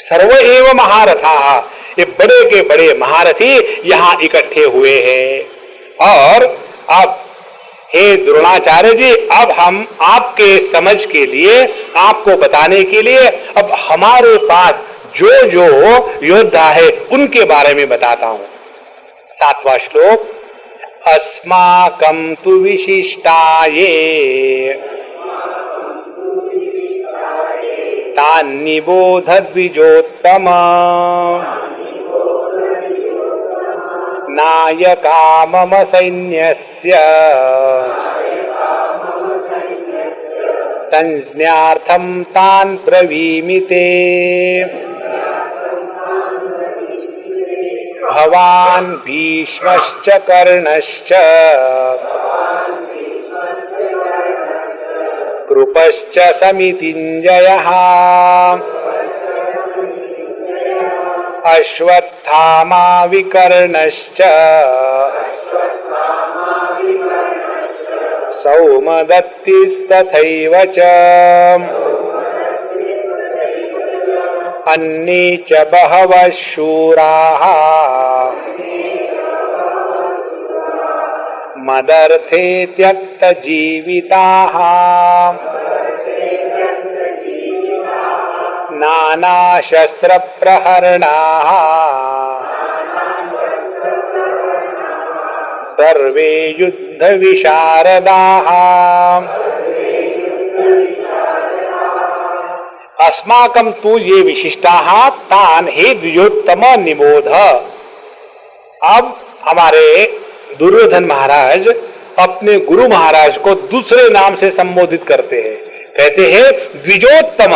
सर्व एव महारथा, ये बड़े के बड़े महारथी यहां इकट्ठे हुए हैं। और अब हे द्रोणाचार्य जी, अब हम आपके समझ के लिए, आपको बताने के लिए अब हमारे पास जो जो योद्धा है उनके बारे में बताता हूं। 7वां श्लोक, अस्माकं तु विशिष्टाये तान्निबोध द्विजोत्तम नायका मम सैन्यस्य संज्ञार्थं तान् ब्रवीमि ते भवान् भीष्मश्च कर्णश्च कृपश्च समितिञ्जयः अश्वत्थामा विकर्णश्च सौमदत्तिस्तथैव च अन्ये च बहवः शूराः मदर्थे त्यक्तजीविताः नानाशस्त्रप्रहरणाः सर्वे युद्धविशारदाः। अस्माकं तु ये विशिष्टाः तान् हे द्विजोत्तम निबोध। अब हमारे दुर्योधन महाराज अपने गुरु महाराज को दूसरे नाम से संबोधित करते हैं, कहते हैं द्विजोत्तम।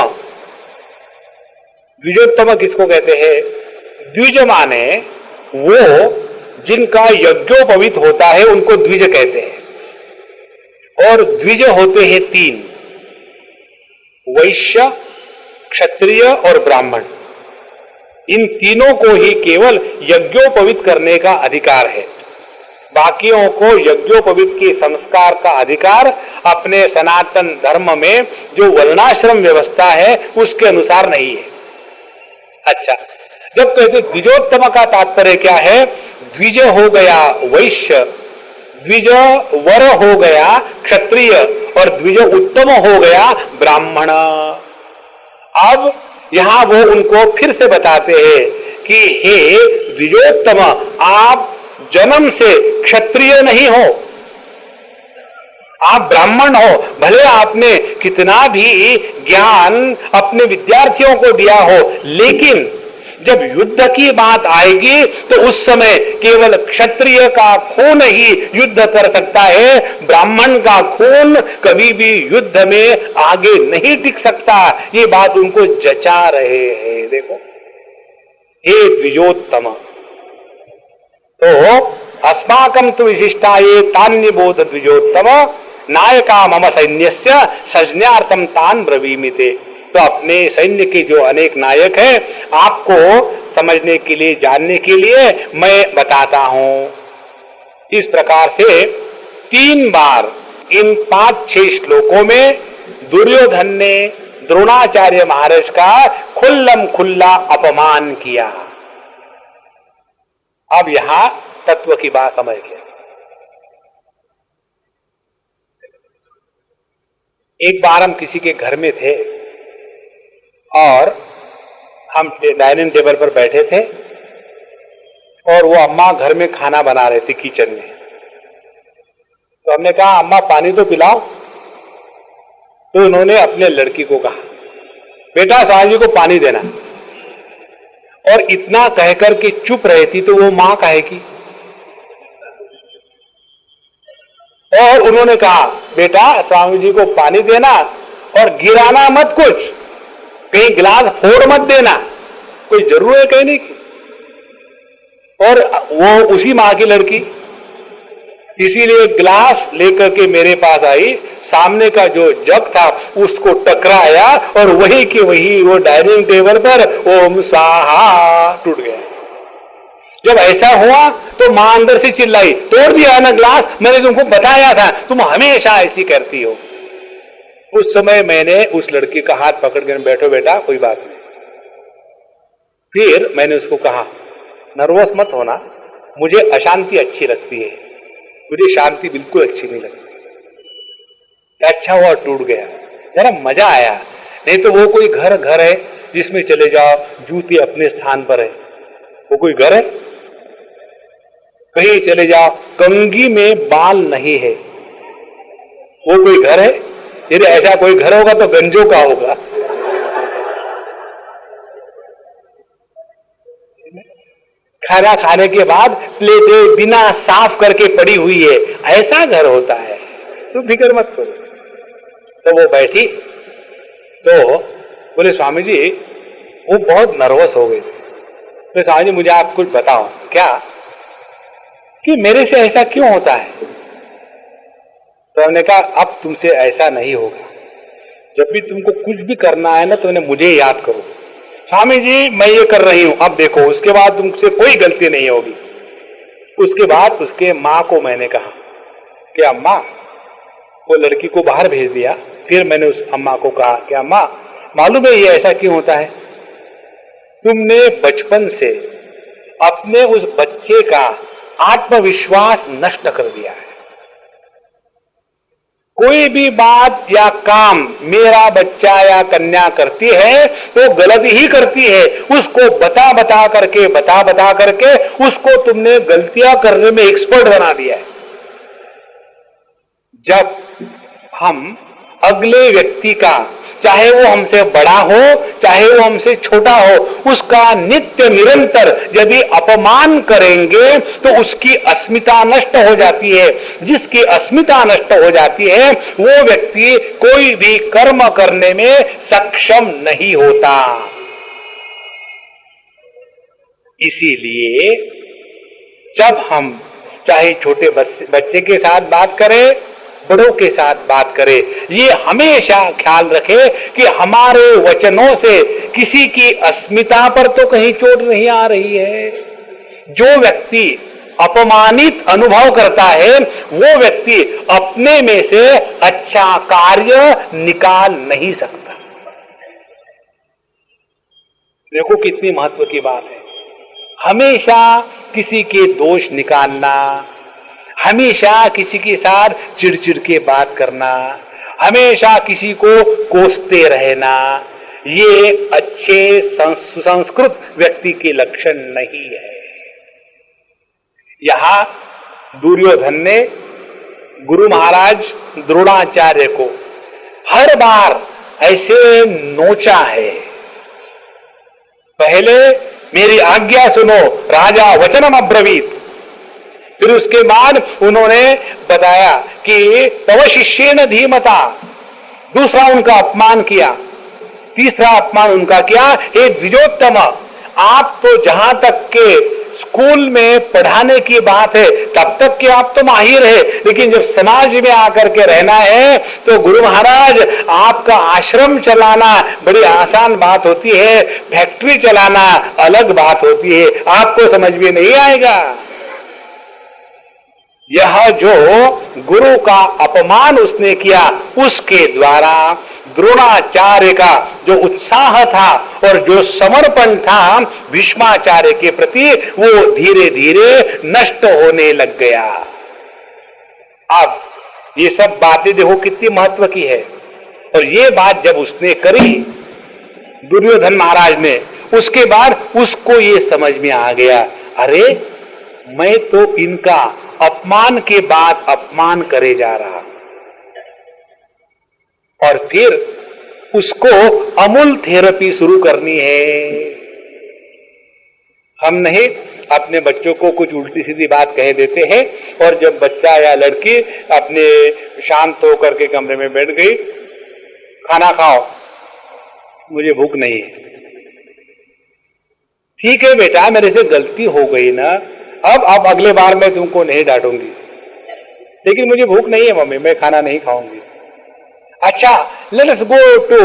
द्विजोत्तम किसको कहते हैं? द्विज माने वो जिनका यज्ञोपवीत होता है उनको द्विज कहते हैं। और द्विज होते हैं 3, वैश्य, क्षत्रिय और ब्राह्मण। इन तीनों को ही केवल यज्ञोपवीत करने का अधिकार है, बाकियों को यज्ञोपवीत के संस्कार का अधिकार अपने सनातन धर्म में जो वर्णाश्रम व्यवस्था है उसके अनुसार नहीं है। अच्छा, जब कहते द्विजोत्तम का तात्पर्य क्या है? द्विज हो गया वैश्य, द्विज वर हो गया क्षत्रिय और द्विज उत्तम हो गया ब्राह्मण। अब यहां वो उनको फिर से बताते हैं कि हे द्विजोत्तम, आप जन्म से क्षत्रिय नहीं हो, आप ब्राह्मण हो। भले आपने कितना भी ज्ञान अपने विद्यार्थियों को दिया हो, लेकिन जब युद्ध की बात आएगी तो उस समय केवल क्षत्रिय का खून ही युद्ध कर सकता है, ब्राह्मण का खून कभी भी युद्ध में आगे नहीं टिक सकता। ये बात उनको जचा रहे हैं। देखो, हे द्विजोत्तम, तो अस्माकं तु विशिष्टाये तान्निबोध द्विजोत्तम नायका मम सैन्यस्य संज्ञार्थं तान् ब्रवीमि ते। तो अपने सैन्य के जो अनेक नायक हैं आपको समझने के लिए, जानने के लिए मैं बताता हूं। इस प्रकार से 3 बार इन 5-6 श्लोकों में दुर्योधन ने द्रोणाचार्य महाराज का खुल्लम खुल्ला अपमान किया। अब यहां तत्व की बात समझ गया। एक बार हम किसी के घर में थे और हम डाइनिंग टेबल पर बैठे थे और वो अम्मा घर में खाना बना रही थी किचन में। तो हमने कहा अम्मा पानी तो पिलाओ। तो उन्होंने अपने लड़की को कहा बेटा स्वामी जी को पानी देना, और इतना कहकर के चुप रहती तो वो मां कहेगी। और उन्होंने कहा बेटा स्वामी जी को पानी देना और गिराना मत, कुछ कहीं गिलास फोड़ मत देना, कोई जरूरत है कहने की। और वो उसी मां की लड़की, इसीलिए गिलास लेकर के मेरे पास आई, सामने का जो जग था उसको टकराया और वही के वही वो डाइनिंग टेबल पर ओम स्वाहा टूट गया। जब ऐसा हुआ तो मां अंदर से चिल्लाई, तोड़ दिया ना गिलास, मैंने तुमको बताया था, तुम हमेशा ऐसी करती हो। उस समय मैंने उस लड़की का हाथ पकड़ कर बैठो बेटा, कोई बात नहीं, फिर मैंने उसको कहा, नर्वस मत होना, मुझे अशांति अच्छी लगती है, मुझे शांति बिल्कुल अच्छी नहीं लगती। अच्छा हुआ टूट गया, जरा मजा आया। नहीं तो वो कोई घर है जिसमें चले जाओ जूते अपने स्थान पर है, वो कोई घर है? कहीं चले जाओ कंघी में बाल नहीं है, वो कोई घर है? यदि ऐसा कोई घर होगा तो गंजों का होगा। खाना खाने के बाद प्लेटें बिना साफ करके पड़ी हुई है, ऐसा घर होता है। तो फिक्र मत करो। तो वो बैठी तो बोले, स्वामी जी वो बहुत नर्वस हो गई। तो स्वामी जी मुझे आप कुछ बताओ, क्या कि मेरे से ऐसा क्यों होता है? तो हमने कहा, अब तुमसे ऐसा नहीं होगा, जब भी तुमको कुछ भी करना है ना तो मुझे याद करो। स्वामी जी मैं ये कर रही हूं, अब देखो उसके बाद तुमसे कोई गलती नहीं होगी। उसके बाद उसके माँ को मैंने कहा कि अम्मा, वो लड़की को बाहर भेज दिया। फिर मैंने उस अम्मा को कहा कि अम्मा मालूम है ये ऐसा क्यों होता है? तुमने बचपन से अपने उस बच्चे का आत्मविश्वास नष्ट कर दिया है। कोई भी बात या काम मेरा बच्चा या कन्या करती है तो गलत ही करती है, उसको बता बता करके उसको तुमने गलतियां करने में एक्सपर्ट बना दिया है। जब हम अगले व्यक्ति का, चाहे वो हमसे बड़ा हो चाहे वो हमसे छोटा हो, उसका नित्य निरंतर यदि अपमान करेंगे तो उसकी अस्मिता नष्ट हो जाती है। जिसकी अस्मिता नष्ट हो जाती है वो व्यक्ति कोई भी कर्म करने में सक्षम नहीं होता। इसीलिए जब हम चाहे छोटे बच्चे के साथ बात करें, बड़ों के साथ बात करें, ये हमेशा ख्याल रखें कि हमारे वचनों से किसी की अस्मिता पर तो कहीं चोट नहीं आ रही है। जो व्यक्ति अपमानित अनुभव करता है वो व्यक्ति अपने में से अच्छा कार्य निकाल नहीं सकता। देखो कितनी महत्व की बात है। हमेशा किसी के दोष निकालना, हमेशा किसी के साथ चिड़चिड़ के बात करना, हमेशा किसी को कोसते रहना, ये अच्छे सुसंस्कृत व्यक्ति के लक्षण नहीं है। यहां दुर्योधन ने गुरु महाराज द्रोणाचार्य को हर बार ऐसे नोचा है। पहले मेरी आज्ञा सुनो, राजा वचनम अब्रवीत। फिर उसके बाद उन्होंने बताया कि तव शिष्येन धीमता। दूसरा उनका अपमान किया। तीसरा अपमान उनका किया, हे द्विजोत्तम, आप तो जहां तक के स्कूल में पढ़ाने की बात है तब तक के आप तो माहिर है, लेकिन जब समाज में आकर के रहना है तो गुरु महाराज आपका आश्रम चलाना बड़ी आसान बात होती है, फैक्ट्री चलाना अलग बात होती है, आपको समझ में नहीं आएगा। यह जो गुरु का अपमान उसने किया, उसके द्वारा द्रोणाचार्य का जो उत्साह था और जो समर्पण था भीष्माचार्य के प्रति, वो धीरे धीरे नष्ट होने लग गया। अब ये सब बातें देखो कितनी महत्व की है। और ये बात जब उसने करी दुर्योधन महाराज ने, उसके बाद उसको ये समझ में आ गया, अरे मैं तो इनका अपमान के बाद अपमान करे जा रहा। और फिर उसको अमूल थेरेपी शुरू करनी है। हम नहीं अपने बच्चों को कुछ उल्टी सीधी बात कह देते हैं, और जब बच्चा या लड़की अपने शांत होकर के कमरे में बैठ गई, खाना खाओ, मुझे भूख नहीं है। ठीक है बेटा, मेरे से गलती हो गई ना, अब अगले बार मैं तुमको नहीं डांटूंगी, लेकिन मुझे भूख नहीं है मम्मी, मैं खाना नहीं खाऊंगी। अच्छा, let us go to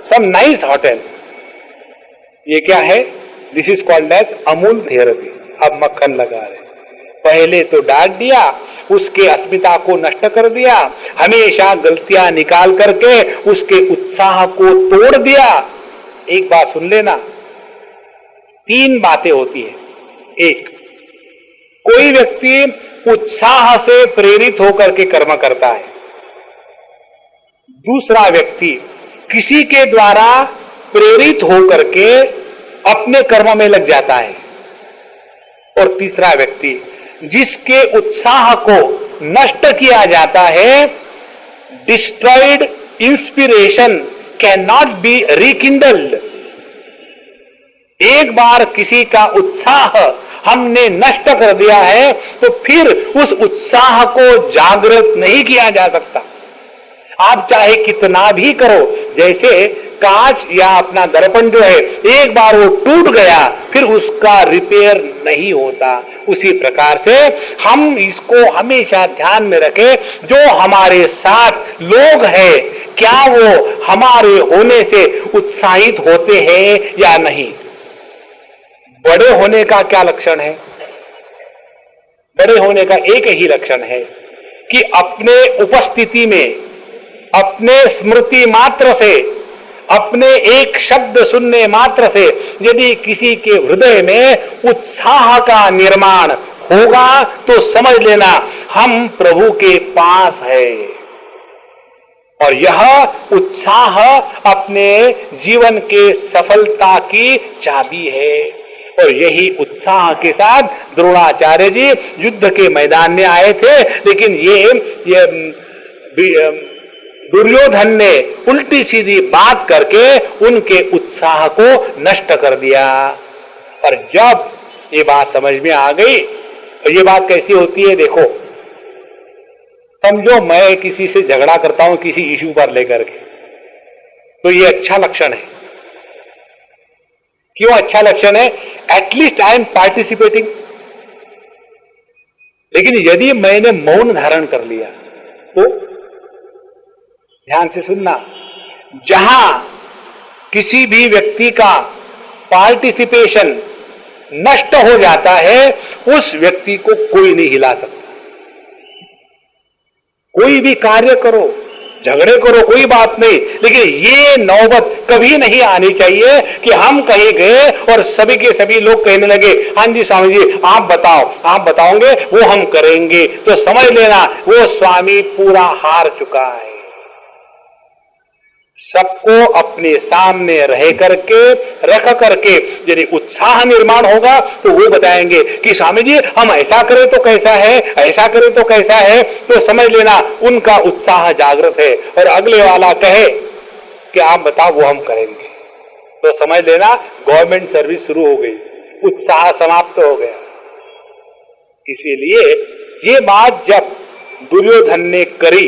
some nice hotel. ये क्या है? This is called as Amul therapy. अब मक्खन लगा रहे। पहले तो डांट दिया, उसके अस्मिता को नष्ट कर दिया, हमेशा गलतियां निकाल करके उसके उत्साह को तोड़ दिया। एक बात सुन लेना, तीन बातें होती है। एक, कोई व्यक्ति उत्साह से प्रेरित होकर के कर्म करता है। दूसरा व्यक्ति किसी के द्वारा प्रेरित होकर के अपने कर्म में लग जाता है। और तीसरा व्यक्ति जिसके उत्साह को नष्ट किया जाता है। Destroyed inspiration can not be rekindled. एक बार किसी का उत्साह हमने नष्ट कर दिया है तो फिर उस उत्साह को जागृत नहीं किया जा सकता। आप चाहे कितना भी करो, जैसे कांच या अपना दर्पण जो है, एक बार वो टूट गया फिर उसका रिपेयर नहीं होता। उसी प्रकार से हम इसको हमेशा ध्यान में रखें, जो हमारे साथ लोग हैं क्या वो हमारे होने से उत्साहित होते हैं या नहीं। बड़े होने का क्या लक्षण है? बड़े होने का एक ही लक्षण है कि अपने उपस्थिति में, अपने स्मृति मात्र से, अपने एक शब्द सुनने मात्र से यदि किसी के हृदय में उत्साह का निर्माण होगा तो समझ लेना हम प्रभु के पास है। और यह उत्साह अपने जीवन के सफलता की चाबी है। और यही उत्साह के साथ द्रोणाचार्य जी युद्ध के मैदान में आए थे, लेकिन ये दुर्योधन ने उल्टी सीधी बात करके उनके उत्साह को नष्ट कर दिया। और जब ये बात समझ में आ गई, तो ये बात कैसी होती है देखो, समझो मैं किसी से झगड़ा करता हूं किसी इश्यू पर लेकर के, तो ये अच्छा लक्षण है। क्यों अच्छा लक्षण है? At least I am participating. लेकिन यदि मैंने मौन धारण कर लिया तो ध्यान से सुनना, जहां किसी भी व्यक्ति का पार्टिसिपेशन नष्ट हो जाता है उस व्यक्ति को कोई नहीं हिला सकता। कोई भी कार्य करो, झगड़े करो, कोई बात नहीं, लेकिन ये नौबत कभी नहीं आनी चाहिए कि हम कहीं गए और सभी के सभी लोग कहने लगे हाँ जी स्वामी जी आप बताओ, आप बताओगे वो हम करेंगे, तो समझ लेना वो स्वामी पूरा हार चुका है। सबको अपने सामने रह करके रख करके यदि उत्साह निर्माण होगा तो वो बताएंगे कि स्वामी जी हम ऐसा करें तो कैसा है, ऐसा करें तो कैसा है, तो समझ लेना उनका उत्साह जागृत है। और अगले वाला कहे कि आप बताओ वो हम करेंगे, तो समझ लेना गवर्नमेंट सर्विस शुरू हो गई, उत्साह समाप्त हो गया। इसीलिए ये बात जब दुर्योधन ने करी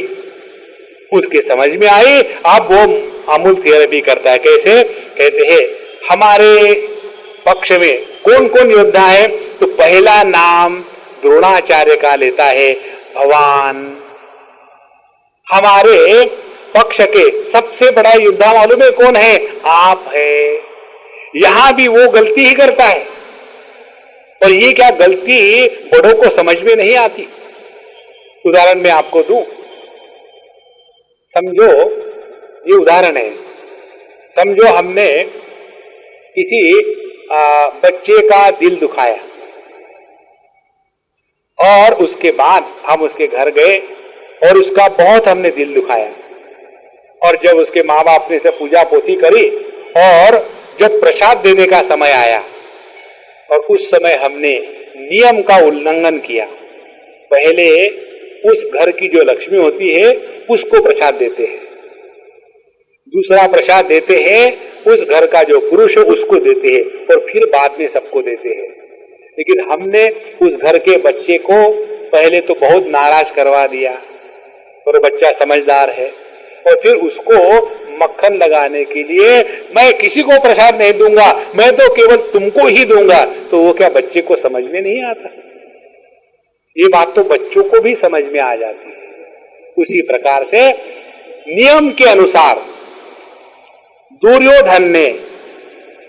उसके समझ में आई। अब वो अमूल थेरेपी करता है। कैसे? कहते हैं हमारे पक्ष में कौन कौन योद्धा है, तो पहला नाम द्रोणाचार्य का लेता है भगवान। हमारे पक्ष के सबसे बड़ा योद्धा मालूम है कौन है? आप है। यहां भी वो गलती ही करता है, और ये क्या गलती बड़ों को समझ में नहीं आती। उदाहरण मैं आपको दूं, समझो ये उदाहरण है, समझो हमने किसी बच्चे का दिल दुखाया और उसके बाद हम उसके घर गए और उसका बहुत हमने दिल दुखाया, और जब उसके माँ बाप ने से पूजा पोथी करी और जब प्रसाद देने का समय आया और उस समय हमने नियम का उल्लंघन किया। पहले उस घर की जो लक्ष्मी होती है उसको प्रसाद देते हैं, दूसरा प्रसाद देते हैं उस घर का जो पुरुष है उसको देते हैं, और फिर बाद में सबको देते हैं। लेकिन हमने उस घर के बच्चे को पहले तो बहुत नाराज करवा दिया, और बच्चा समझदार है, और फिर उसको मक्खन लगाने के लिए मैं किसी को प्रसाद नहीं दूंगा, मैं तो केवल तुमको ही दूंगा, तो वो क्या बच्चे को समझ में नहीं आता? ये बात तो बच्चों को भी समझ में आ जाती है। उसी प्रकार से नियम के अनुसार दुर्योधन ने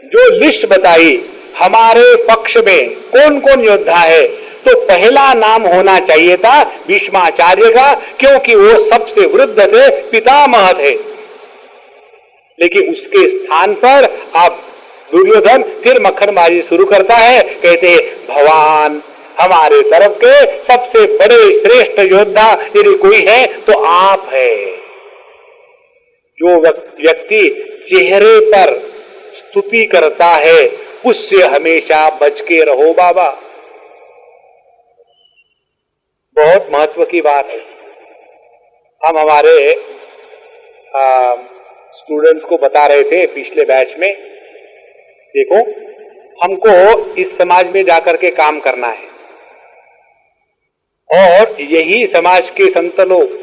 जो लिस्ट बताई हमारे पक्ष में कौन कौन योद्धा है, तो पहला नाम होना चाहिए था भीष्माचार्य का, क्योंकि वो सबसे वृद्ध थे, पितामह थे। लेकिन उसके स्थान पर अब दुर्योधन फिर मक्खनबाजी शुरू करता है, कहते हैं भगवान हमारे तरफ के सबसे बड़े श्रेष्ठ योद्धा यदि कोई है तो आप है। जो व्यक्ति चेहरे पर स्तुति करता है उससे हमेशा बच के रहो बाबा। बहुत महत्व की बात है। हम हमारे स्टूडेंट्स को बता रहे थे पिछले बैच में, देखो हमको इस समाज में जाकर के काम करना है और यही समाज के संत लोग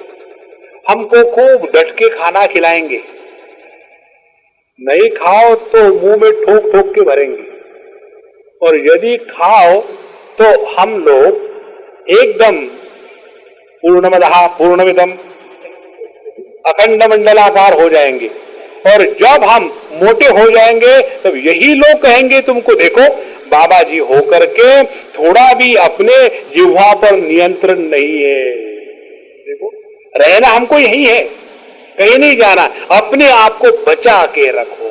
हमको खूब डट के खाना खिलाएंगे, नहीं खाओ तो मुंह में ठोक ठोक के भरेंगे, और यदि खाओ तो हम लोग एकदम पूर्णमदः पूर्णमिदम् अखंड मंडलाकार हो जाएंगे। और जब हम मोटे हो जाएंगे तब यही लोग कहेंगे तुमको देखो बाबा जी होकर के थोड़ा भी अपने जिह्वा पर नियंत्रण नहीं है। देखो रहना हमको यही है, कहीं नहीं जाना, अपने आप को बचा के रखो।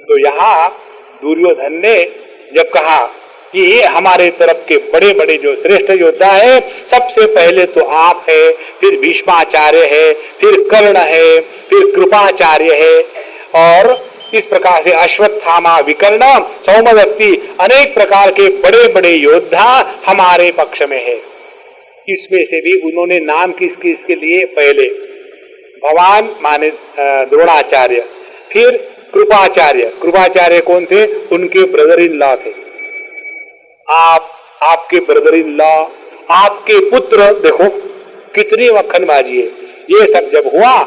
तो यहाँ दुर्योधन ने जब कहा कि ये हमारे तरफ के बड़े बड़े जो श्रेष्ठ योद्धा है, सबसे पहले तो आप है, फिर भीष्माचार्य है, फिर कर्ण है, फिर कृपाचार्य है, और इस प्रकार से अश्वत्थामा, विकर्ण, सौमदत्ती, अनेक प्रकार के बड़े बड़े योद्धा हमारे पक्ष में है। इसमें से भी उन्होंने नाम किस किसके लिए, पहले भगवान माने द्रोणाचार्य, फिर कृपाचार्य। कृपाचार्य कौन थे? उनके ब्रदर इन लॉ थे। आपके ब्रदर इन लॉ, आपके पुत्र, देखो कितनी मक्खनबाजी है। ये सब जब हुआ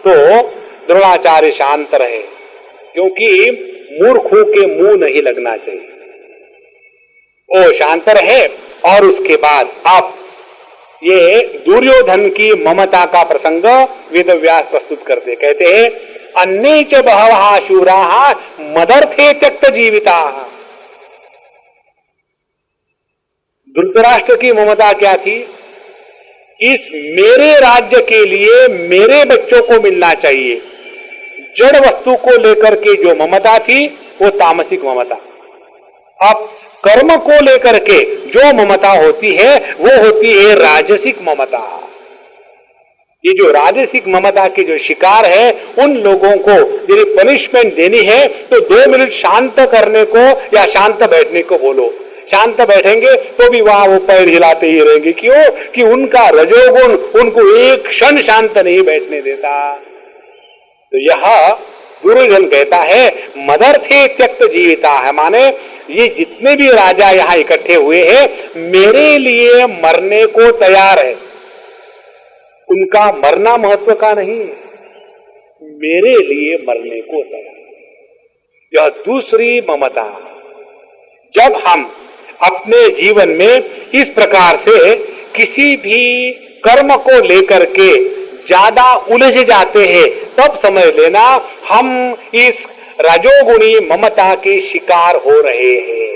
तो द्रोणाचार्य शांत रहे, क्योंकि मूर्खों के मुंह नहीं लगना चाहिए। वो शांत रहे और उसके बाद आप ये दुर्योधन की ममता का प्रसंग वेदव्यास प्रस्तुत करते, कहते हैं अन्ये च बहवः शूराः मदर्थे त्यक्त जीविता। धृतराष्ट्र की ममता क्या थी? इस मेरे राज्य के लिए मेरे बच्चों को मिलना चाहिए। जड़ वस्तु को लेकर के जो ममता थी वो तामसिक ममता। अब कर्म को लेकर के जो ममता होती है वो होती है राजसिक ममता। ये जो राजसिक ममता के जो शिकार है उन लोगों को यदि पनिशमेंट देनी है तो 2 मिनट शांत करने को या शांत बैठने को बोलो। शांत बैठेंगे तो भी वहां वो पैर हिलाते ही रहेंगे। क्यों? कि उनका रजोगुण उनको एक क्षण शांत नहीं बैठने देता। तो यह दुर्योधन कहता है मदर्थे त्यक्त जीविता है, माने ये जितने भी राजा यहाँ इकट्ठे हुए हैं मेरे लिए मरने को तैयार है। उनका मरना महत्व का नहीं, मेरे लिए मरने को तैयार। यह दूसरी ममता। जब हम अपने जीवन में इस प्रकार से किसी भी कर्म को लेकर के ज्यादा उलझ जाते हैं तब समझ लेना हम इस रजोगुणी ममता के शिकार हो रहे हैं।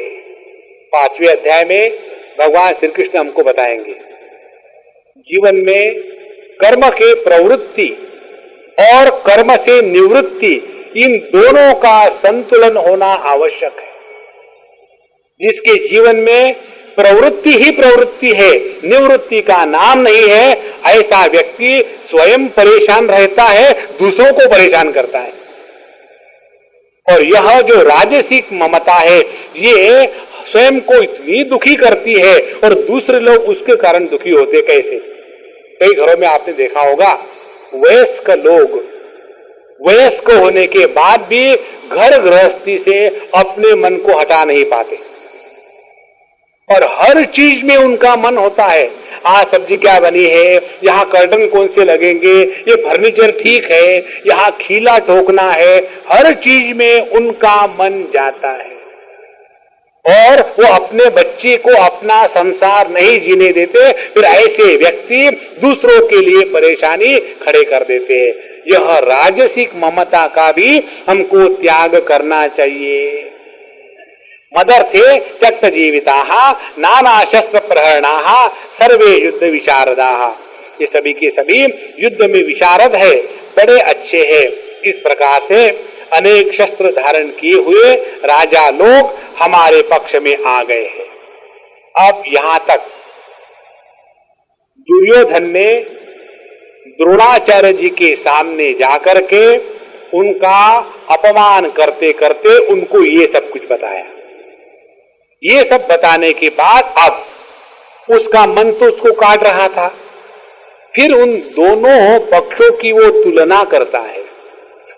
5वें अध्याय में भगवान श्री कृष्ण हमको बताएंगे जीवन में कर्म के प्रवृत्ति और कर्म से निवृत्ति, इन दोनों का संतुलन होना आवश्यक है। जिसके जीवन में प्रवृत्ति ही प्रवृत्ति है, निवृत्ति का नाम नहीं है, ऐसा व्यक्ति स्वयं परेशान रहता है, दूसरों को परेशान करता है। और यह जो राजसिक ममता है ये स्वयं को इतनी दुखी करती है और दूसरे लोग उसके कारण दुखी होते। कैसे? कई घरों में आपने देखा होगा वयस्क लोग वयस्क होने के बाद भी घर गृहस्थी से अपने मन को हटा नहीं पाते और हर चीज में उनका मन होता है। आज सब्जी क्या बनी है, यहाँ कर्टन कौन से लगेंगे, ये फर्नीचर ठीक है, यहाँ खीला ठोकना है, हर चीज में उनका मन जाता है और वो अपने बच्चे को अपना संसार नहीं जीने देते। फिर ऐसे व्यक्ति दूसरों के लिए परेशानी खड़े कर देते हैं। यह राजसिक ममता का भी हमको त्याग करना चाहिए। मदर्थे त्यक्त जीविताः नाना शस्त्र प्रहरणाः सर्वे युद्ध विशारदाः। ये सभी के सभी युद्ध में विशारद है, बड़े अच्छे हैं। इस प्रकार से अनेक शस्त्र धारण किए हुए राजा लोग हमारे पक्ष में आ गए हैं। अब यहां तक दुर्योधन ने द्रोणाचार्य जी के सामने जाकर के उनका अपमान करते करते उनको ये सब कुछ बताया। ये सब बताने के बाद अब उसका मन तो उसको काट रहा था। फिर उन दोनों पक्षों की वो तुलना करता है,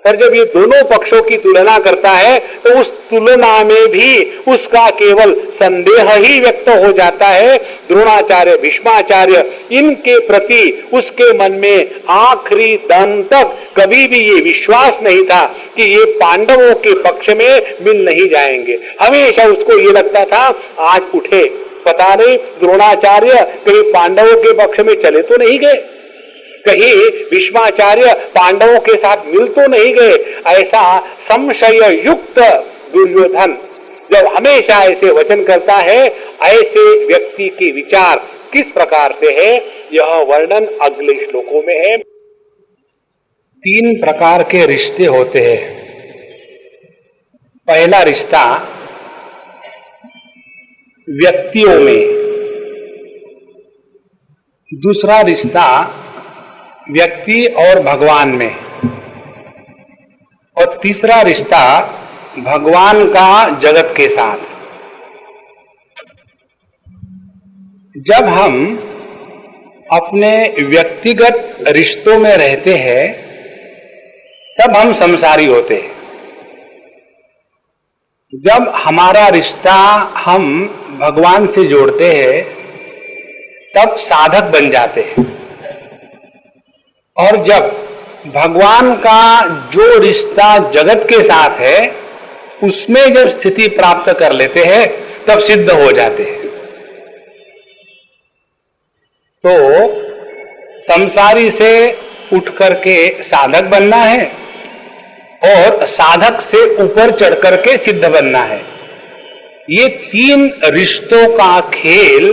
और जब ये दोनों पक्षों की तुलना करता है तो उस तुलना में भी उसका केवल संदेह ही व्यक्त हो जाता है। द्रोणाचार्य, भीष्माचार्य, इनके प्रति उसके मन में आखिरी दम तक कभी भी ये विश्वास नहीं था कि ये पांडवों के पक्ष में मिल नहीं जाएंगे। हमेशा उसको ये लगता था आज उठे, पता नहीं द्रोणाचार्य कहीं पांडवों के पक्ष में चले तो नहीं गए, कहीं भीष्माचार्य पांडवों के साथ मिल तो नहीं गए। ऐसा संशय युक्त दुर्योधन जब हमेशा ऐसे वचन करता है, ऐसे व्यक्ति के विचार किस प्रकार से है, यह वर्णन अगले श्लोकों में है। 3 प्रकार के रिश्ते होते हैं। पहला रिश्ता व्यक्तियों में, दूसरा रिश्ता व्यक्ति और भगवान में, और तीसरा रिश्ता भगवान का जगत के साथ। जब हम अपने व्यक्तिगत रिश्तों में रहते हैं तब हम संसारी होते हैं। जब हमारा रिश्ता हम भगवान से जोड़ते हैं तब साधक बन जाते हैं, और जब भगवान का जो रिश्ता जगत के साथ है उसमें जब स्थिति प्राप्त कर लेते हैं तब सिद्ध हो जाते हैं। तो संसारी से उठ करके साधक बनना है और साधक से ऊपर चढ़ करके सिद्ध बनना है। ये 3 रिश्तों का खेल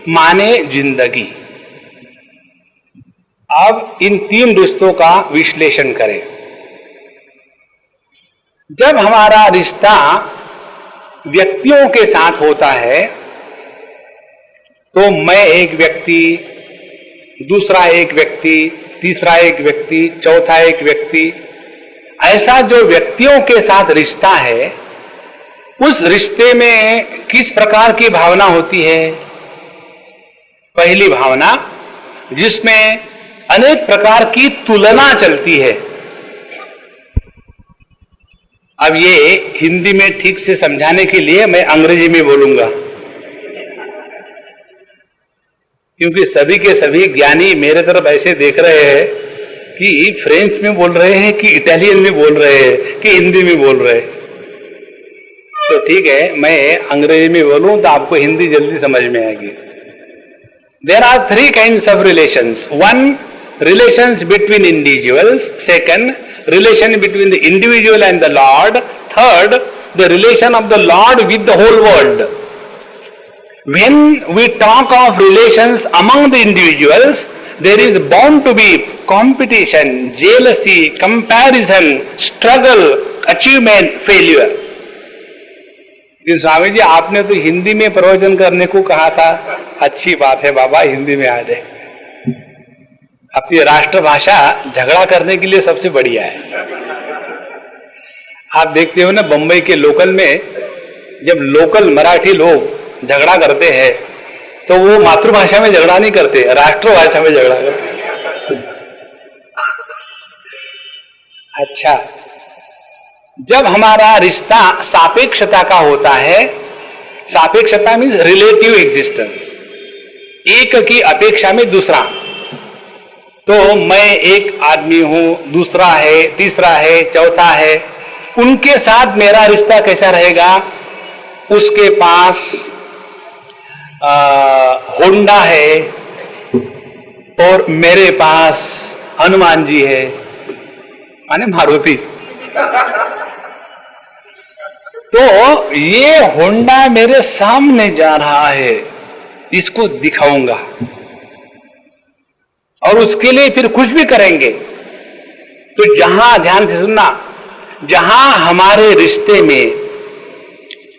माने जिंदगी। अब इन 3 रिश्तों का विश्लेषण करें। जब हमारा रिश्ता व्यक्तियों के साथ होता है तो मैं एक व्यक्ति, दूसरा एक व्यक्ति, तीसरा एक व्यक्ति, चौथा एक व्यक्ति, ऐसा जो व्यक्तियों के साथ रिश्ता है उस रिश्ते में किस प्रकार की भावना होती है? पहली भावना जिसमें अनेक प्रकार की तुलना चलती है। अब ये हिंदी में ठीक से समझाने के लिए मैं अंग्रेजी में बोलूंगा, क्योंकि सभी के सभी ज्ञानी मेरे तरफ ऐसे देख रहे हैं कि फ्रेंच में बोल रहे हैं, कि इटालियन में बोल रहे हैं, कि हिंदी में बोल रहे हैं। तो ठीक है, मैं अंग्रेजी में बोलूं तो आपको हिंदी जल्दी समझ में आएगी। There are 3 kinds of relations. One, relations between individuals. Second, relation between the individual and the Lord. Third, the relation of the Lord with the whole world. When we talk of relations among the individuals, there is bound to be competition, jealousy, comparison, struggle, achievement, failure. Swami ji आपने तो हिंदी में प्रवचन करने को कहा था। अच्छी बात है बाबा, हिंदी में आ जाए। अपनी राष्ट्रभाषा झगड़ा करने के लिए सबसे बढ़िया है। आप देखते हो ना, बंबई के लोकल में जब लोकल मराठी लोग झगड़ा करते हैं तो वो मातृभाषा में झगड़ा नहीं करते, राष्ट्रभाषा में झगड़ा करते। अच्छा, जब हमारा रिश्ता सापेक्षता का होता है, सापेक्षता मीन्स रिलेटिव एग्जिस्टेंस, एक की अपेक्षा में दूसरा, तो मैं एक आदमी हूं, दूसरा है, तीसरा है, चौथा है, उनके साथ मेरा रिश्ता कैसा रहेगा? उसके पास होंडा है और मेरे पास हनुमान जी है, माने मारुति। तो ये होंडा मेरे सामने जा रहा है, इसको दिखाऊंगा, और उसके लिए फिर कुछ भी करेंगे। तो जहां, ध्यान से सुनना, जहां हमारे रिश्ते में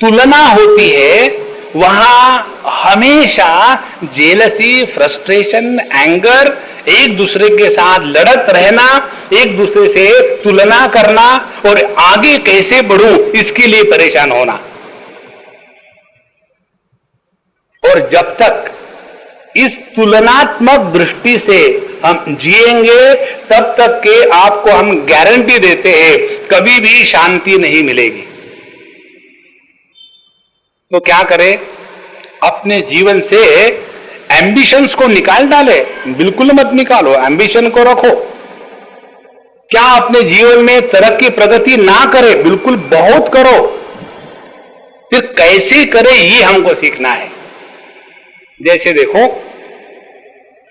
तुलना होती है, वहां हमेशा जेलसी, फ्रस्ट्रेशन, एंगर, एक दूसरे के साथ लड़त रहना, एक दूसरे से तुलना करना और आगे कैसे बढ़ूं इसके लिए परेशान होना। और जब तक इस तुलनात्मक दृष्टि से हम जिएंगे, तब तक के आपको हम गारंटी देते हैं कभी भी शांति नहीं मिलेगी। तो क्या करें? अपने जीवन से एम्बिशंस को निकाल डाले? बिल्कुल मत निकालो, एम्बिशन को रखो। क्या अपने जीवन में तरक्की प्रगति ना करे? बिल्कुल बहुत करो। फिर कैसे करे ये हमको सीखना है। जैसे देखो,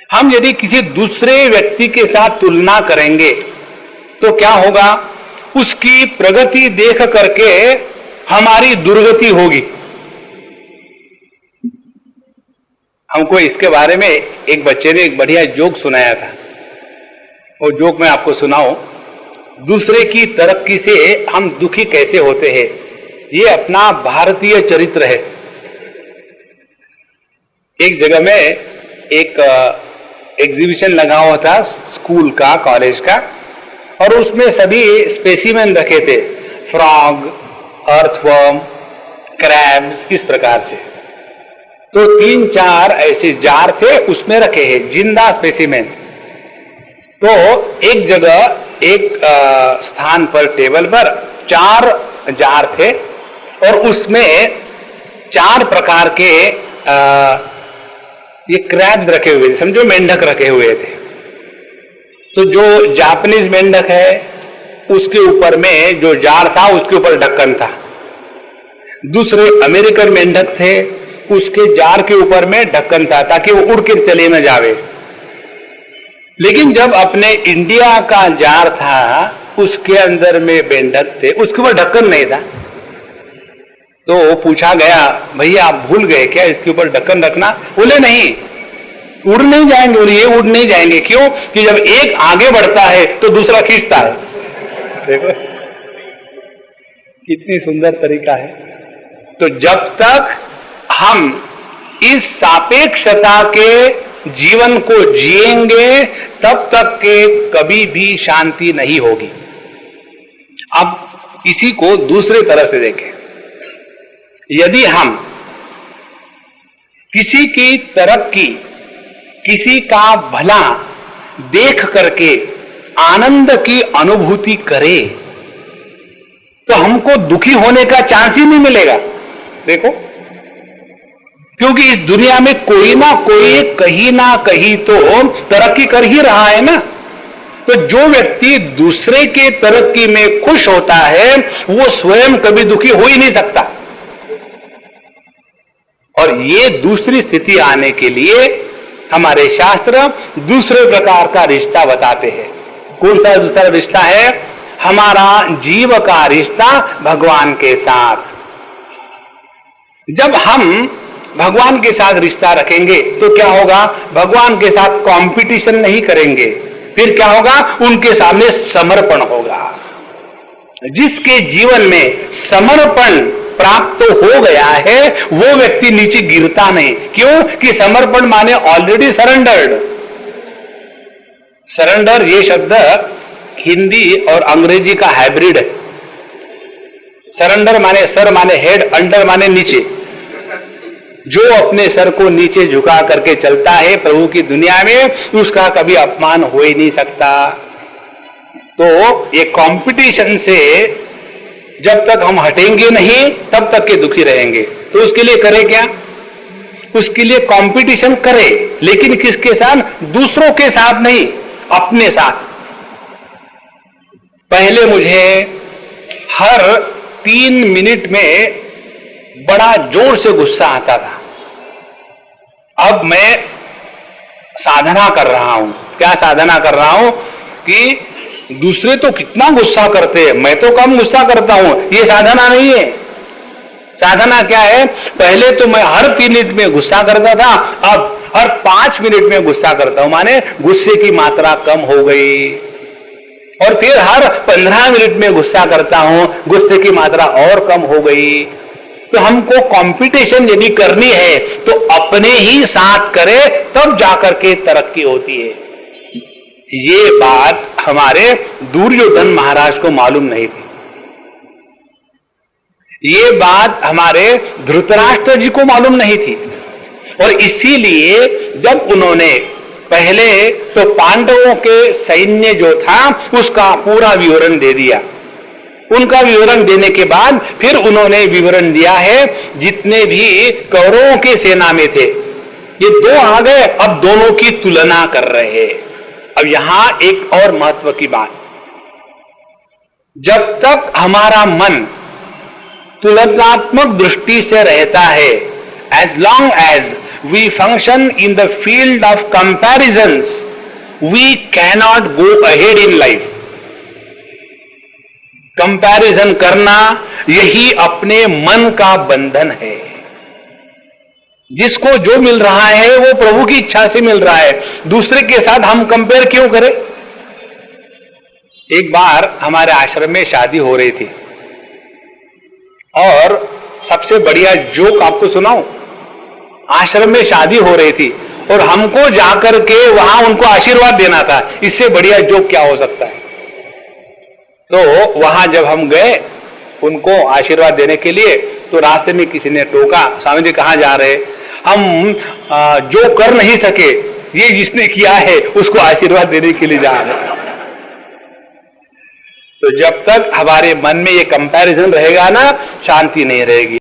हम यदि किसी दूसरे व्यक्ति के साथ तुलना करेंगे तो क्या होगा? उसकी प्रगति देख करके हमारी दुर्गति होगी। हमको इसके बारे में एक बच्चे ने एक बढ़िया जोक सुनाया था। वो जोक मैं आपको सुनाऊं। दूसरे की तरक्की से हम दुखी कैसे होते हैं, ये अपना भारतीय चरित्र है। एक जगह में एक एग्जीबिशन लगा हुआ था, स्कूल का, कॉलेज का, और उसमें सभी स्पेसिमेन रखे थे, फ्रॉग, अर्थवर्म, क्रैब्स, इस प्रकार से। तो 3-4 ऐसे जार थे, उसमें रखे हैं जिंदा स्पेसिमेन। तो एक जगह, एक स्थान पर, टेबल पर 4 जार थे और उसमें 4 प्रकार के ये क्रैब्स रखे हुए थे, समझो मेंढक रखे हुए थे। तो जो जापानीज मेंढक है, उसके ऊपर में जो जार था उसके ऊपर ढक्कन था। दूसरे अमेरिकन मेंढक थे, उसके जार के ऊपर में ढक्कन था ताकि वो उड़ के चले न जावे। लेकिन जब अपने इंडिया का जार था, उसके अंदर में मेंढक थे, उसके ऊपर ढक्कन नहीं था। तो पूछा गया, भैया आप भूल गए क्या इसके ऊपर ढक्कन रखना? बोले नहीं, उड़ नहीं जाएंगे। और ये उड़ नहीं जाएंगे क्यों? कि जब एक आगे बढ़ता है तो दूसरा खींचता है। देखो कितनी सुंदर तरीका है। तो जब तक हम इस सापेक्षता के जीवन को जिएंगे, तब तक के कभी भी शांति नहीं होगी। अब इसी को दूसरे तरह से देखें। यदि हम किसी की तरक्की, किसी का भला देख करके आनंद की अनुभूति करें, तो हमको दुखी होने का चांस ही नहीं मिलेगा। देखो, क्योंकि इस दुनिया में कोई ना कोई कहीं ना कहीं तो तरक्की कर ही रहा है ना। तो जो व्यक्ति दूसरे के तरक्की में खुश होता है, वो स्वयं कभी दुखी हो ही नहीं सकता। और ये दूसरी स्थिति आने के लिए हमारे शास्त्र दूसरे प्रकार का रिश्ता बताते हैं। कौन सा दूसरा रिश्ता है? हमारा जीव का रिश्ता भगवान के साथ। जब हम भगवान के साथ रिश्ता रखेंगे तो क्या होगा? भगवान के साथ कंपटीशन नहीं करेंगे। फिर क्या होगा? उनके सामने समर्पण होगा। जिसके जीवन में समर्पण प्राप्त हो गया है, वो व्यक्ति नीचे गिरता नहीं। क्यों? कि समर्पण माने ऑलरेडी सरेंडर्ड। सरेंडर ये शब्द हिंदी और अंग्रेजी का हाइब्रिड है। सरेंडर माने सर माने हेड, अंडर माने नीचे। जो अपने सर को नीचे झुका करके चलता है प्रभु की दुनिया में, उसका कभी अपमान हो ही नहीं सकता। तो ये कंपटीशन से जब तक हम हटेंगे नहीं, तब तक के दुखी रहेंगे। तो उसके लिए करें क्या? उसके लिए कंपटीशन करें, लेकिन किसके साथ? दूसरों के साथ नहीं, अपने साथ। पहले मुझे हर 3 मिनट में बड़ा जोर से गुस्सा आता था। अब मैं साधना कर रहा हूं। क्या साधना कर रहा हूं? कि दूसरे तो कितना गुस्सा करते हैं, मैं तो कम गुस्सा करता हूं। ये साधना नहीं है। साधना क्या है? पहले तो मैं हर 3 मिनट में गुस्सा करता था, अब हर 5 मिनट में गुस्सा करता हूं। माने गुस्से की मात्रा कम हो गई। और फिर हर 15 मिनट में गुस्सा करता हूं, गुस्से की मात्रा और कम हो गई। तो हमको कंपटीशन यदि करनी है तो अपने ही साथ करे, तब जाकर के तरक्की होती है। ये बात हमारे दुर्योधन महाराज को मालूम नहीं थी। ये बात हमारे धृतराष्ट्र जी को मालूम नहीं थी। और इसीलिए जब उन्होंने पहले तो पांडवों के सैन्य जो था उसका पूरा विवरण दे दिया, उनका विवरण देने के बाद फिर उन्होंने विवरण दिया है जितने भी कौरवों के सेना में थे, ये दो आ गए, अब दोनों की तुलना कर रहे हैं। अब यहां एक और महत्व की बात, जब तक हमारा मन तुलनात्मक दृष्टि से रहता है, as long as we function in the field of comparisons, we cannot go ahead in life. Comparison करना यही अपने मन का बंधन है। जिसको जो मिल रहा है वो प्रभु की इच्छा से मिल रहा है, दूसरे के साथ हम कंपेयर क्यों करें। एक बार हमारे आश्रम में शादी हो रही थी और सबसे बढ़िया जोक आपको सुनाऊं, आश्रम में शादी हो रही थी और हमको जाकर के वहां उनको आशीर्वाद देना था, इससे बढ़िया जोक क्या हो सकता है। तो वहां जब हम गए उनको आशीर्वाद देने के लिए, तो रास्ते में किसी ने टोका, स्वामी जी कहां जा रहे, हम जो कर नहीं सके ये जिसने किया है उसको आशीर्वाद देने के लिए जा रहे। तो जब तक हमारे मन में ये कंपैरिजन रहेगा ना, शांति नहीं रहेगी।